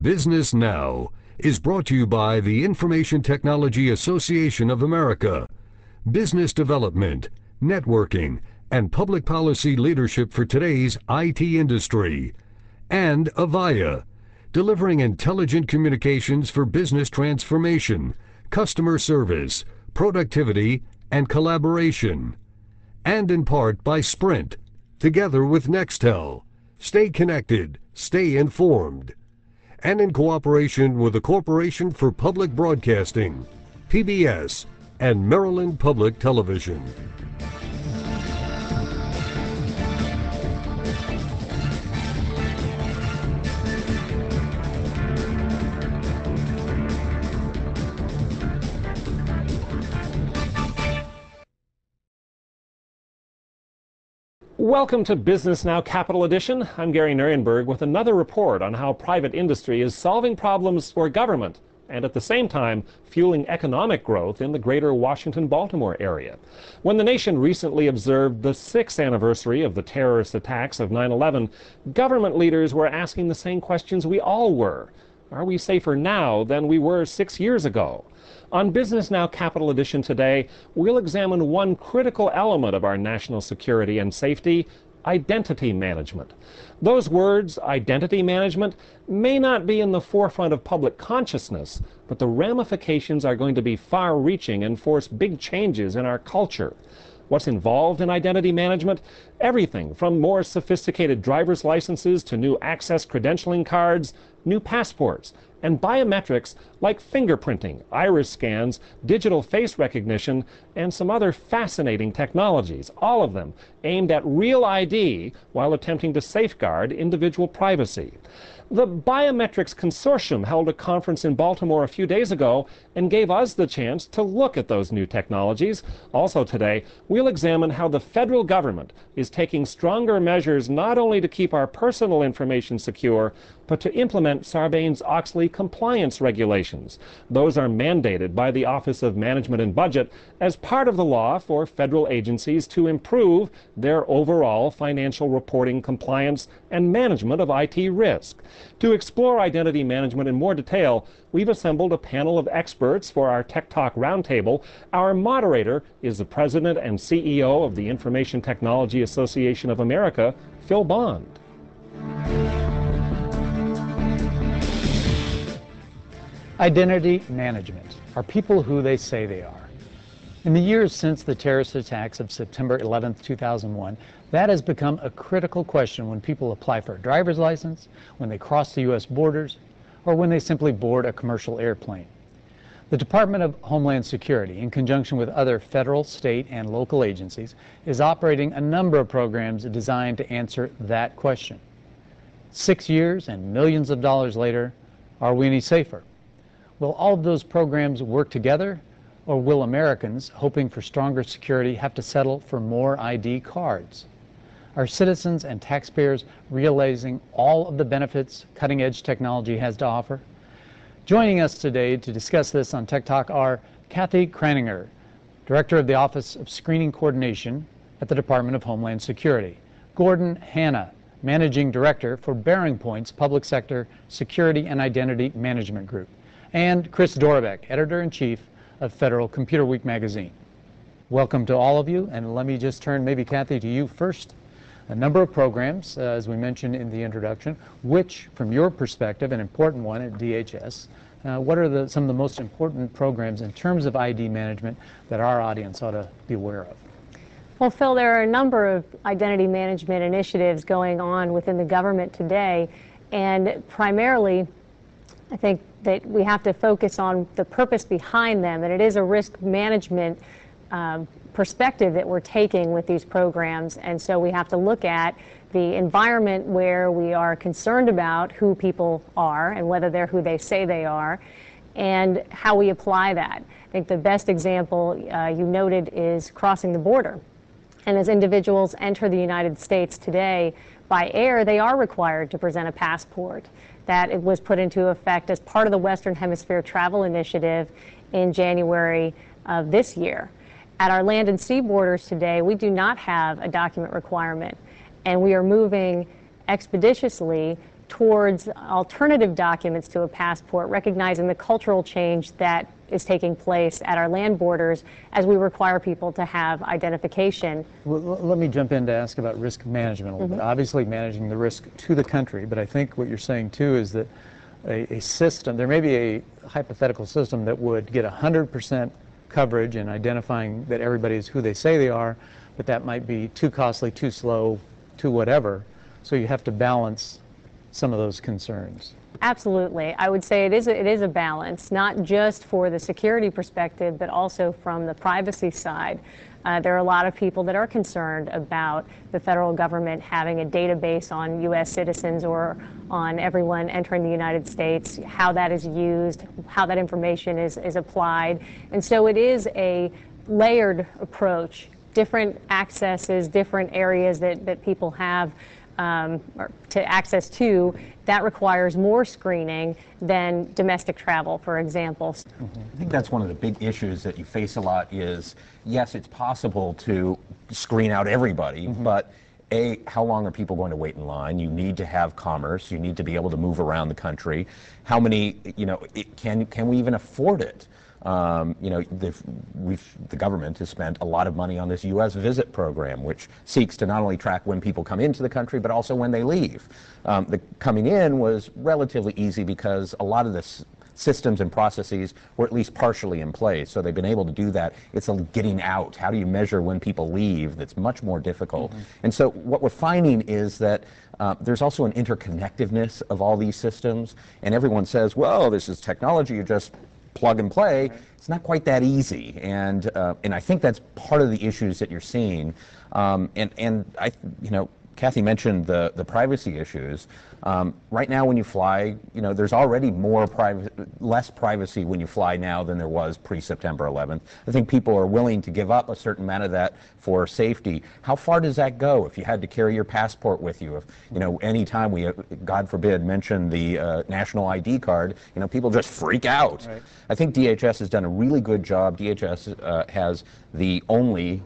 Business Now is brought to you by the Information Technology Association of America. Business development, networking, and public policy leadership for today's IT industry. And Avaya, delivering intelligent communications for business transformation, customer service, productivity, and collaboration. And in part by Sprint, together with Nextel. Stay connected, stay informed. And in cooperation with the Corporation for Public Broadcasting, PBS, and Maryland Public Television. Welcome to Business Now Capital Edition. I'm Gary Neuenberg with another report on how private industry is solving problems for government and at the same time fueling economic growth in the greater Washington-Baltimore area. When the nation recently observed the 6th anniversary of the terrorist attacks of 9/11, government leaders were asking the same questions we all were. Are we safer now than we were 6 years ago? On Business Now Capital Edition today, we'll examine one critical element of our national security and safety: identity management. Those words, identity management, may not be in the forefront of public consciousness, but the ramifications are going to be far-reaching and force big changes in our culture. What's involved in identity management? Everything from more sophisticated driver's licenses to new access credentialing cards, new passports, and biometrics like fingerprinting, iris scans, digital face recognition, and some other fascinating technologies, all of them aimed at real ID while attempting to safeguard individual privacy. The Biometrics Consortium held a conference in Baltimore a few days ago and gave us the chance to look at those new technologies. Also today, we'll examine how the federal government is taking stronger measures not only to keep our personal information secure, but to implement Sarbanes-Oxley compliance regulations. Those are mandated by the Office of Management and Budget as part of the law for federal agencies to improve their overall financial reporting compliance and management of IT risk. To explore identity management in more detail, we've assembled a panel of experts for our Tech Talk Roundtable. Our moderator is the President and CEO of the Information Technology Association of America, Phil Bond. Identity management. Are people who they say they are? In the years since the terrorist attacks of September 11, 2001, that has become a critical question when people apply for a driver's license, when they cross the U.S. borders, or when they simply board a commercial airplane. The Department of Homeland Security, in conjunction with other federal, state, and local agencies, is operating a number of programs designed to answer that question. 6 years and millions of dollars later, are we any safer? Will all of those programs work together, or will Americans, hoping for stronger security, have to settle for more ID cards? Are citizens and taxpayers realizing all of the benefits cutting-edge technology has to offer? Joining us today to discuss this on Tech Talk are Kathy Kraninger, Director of the Office of Screening Coordination at the Department of Homeland Security; Gordon Hanna, Managing Director for Bearing Point's Public Sector Security and Identity Management Group; and Chris Dorbeck, Editor-in-Chief of Federal Computer Week magazine. Welcome to all of you, and let me just turn maybe, Kathy, to you first. A number of programs, as we mentioned in the introduction, which, from your perspective, an important one at DHS, what are some of the most important programs in terms of ID management that our audience ought to be aware of? Well, Phil, there are a number of identity management initiatives going on within the government today, and primarily, I think that we have to focus on the purpose behind them, and it is a risk management perspective that we're taking with these programs. And so we have to look at the environment where we are concerned about who people are and whether they're who they say they are, and how we apply that. I think the best example you noted is crossing the border. And as individuals enter the United States today by air, they are required to present a passport. That it was put into effect as part of the Western Hemisphere Travel Initiative in January of this year. At our land and sea borders today, we do not have a document requirement, and we are moving expeditiously towards alternative documents to a passport, recognizing the cultural change that is taking place at our land borders as we require people to have identification. Well, let me jump in to ask about risk management a little bit. Obviously managing the risk to the country, but I think what you're saying too is that a system, there may be a hypothetical system that would get 100% coverage in identifying that everybody is who they say they are, but that might be too costly, too slow, too whatever. So you have to balance some of those concerns. Absolutely. I would say it is a balance, not just for the security perspective, but also from the privacy side. There are a lot of people that are concerned about the federal government having a database on U.S. citizens or on everyone entering the United States, how that is used, how that information is applied. And so it is a layered approach, different accesses, different areas that people have to access to. That requires more screening than domestic travel, for example. I think that's one of the big issues that you face a lot is, yes, it's possible to screen out everybody, but how long are people going to wait in line? You need to have commerce. You need to be able to move around the country. How many, can we even afford it? The government has spent a lot of money on this U.S. visit program, which seeks to not only track when people come into the country, but also when they leave. The coming in was relatively easy because a lot of the systems and processes were at least partially in place, so they've been able to do that. It's a getting out. How do you measure when people leave? That's much more difficult. And so what we're finding is that there's also an interconnectedness of all these systems, and everyone says, well, this is technology, you just plug and play. Right. It's not quite that easy, and I think that's part of the issues that you're seeing. And I, Kathy mentioned the privacy issues. Right now, when you fly, there's already less privacy when you fly now than there was pre-September 11th. I think people are willing to give up a certain amount of that for safety. How far does that go? If you had to carry your passport with you, if any time we, God forbid, mention the national ID card, people just freak out. Right. I think DHS has done a really good job. DHS has the only,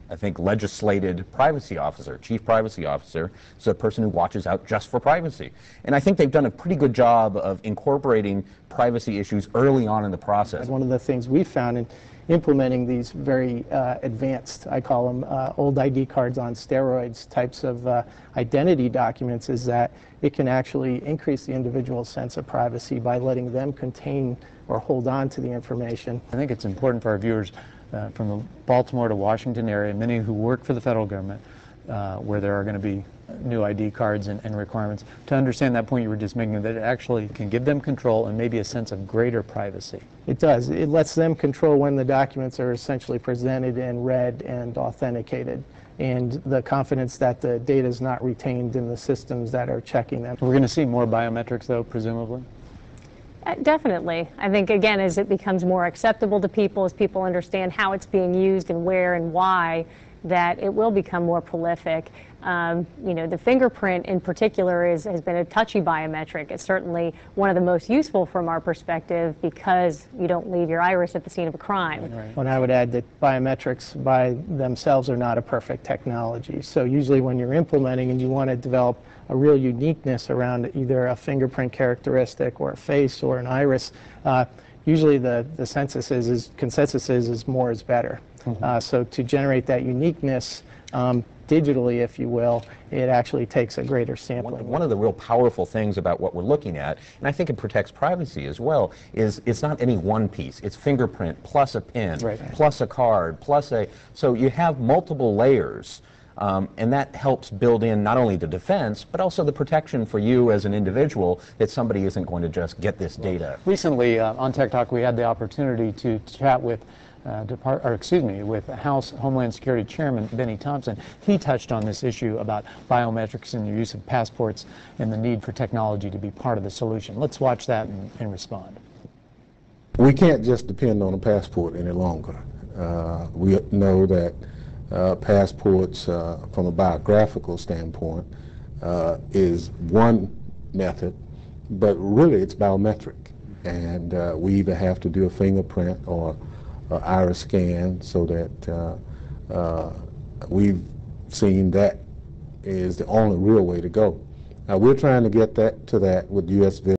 I think, legislated privacy officer, chief privacy officer, so a person who watches out just for privacy. And I think they've done a pretty good job of incorporating privacy issues early on in the process. One of the things we found in implementing these very advanced, I call them old ID cards on steroids types of identity documents, is that it can actually increase the individual's sense of privacy by letting them contain or hold on to the information. I think it's important for our viewers from the Baltimore to Washington area, many who work for the federal government, where there are going to be new ID cards and requirements, to understand that point you were just making, that it actually can give them control and maybe a sense of greater privacy. It does. It lets them control when the documents are essentially presented and read and authenticated, and the confidence that the data is not retained in the systems that are checking them. We're going to see more biometrics, though, presumably? Definitely. I think, again, as it becomes more acceptable to people, as people understand how it's being used and where and why, that it will become more prolific. The fingerprint in particular has been a touchy biometric. It's certainly one of the most useful from our perspective because you don't leave your iris at the scene of a crime. Right. And I would add that biometrics by themselves are not a perfect technology. So usually when you're implementing and you want to develop a real uniqueness around either a fingerprint characteristic or a face or an iris, usually the consensus is more is better. So to generate that uniqueness digitally, if you will, it actually takes a greater sampling. One of the real powerful things about what we're looking at, and I think it protects privacy as well, is it's not any one piece. It's fingerprint plus a pin, right, plus a card, so you have multiple layers. And that helps build in not only the defense, but also the protection for you as an individual, that somebody isn't going to just get this data. Recently, on Tech Talk, we had the opportunity to chat with with House Homeland Security Chairman Benny Thompson. He touched on this issue about biometrics and the use of passports and the need for technology to be part of the solution. Let's watch that and respond. We can't just depend on a passport any longer. We know that passports, from a biographical standpoint, is one method, but really it's biometric. And we either have to do a fingerprint or iris scan, so that we've seen that is the only real way to go. We're trying to get that with U.S.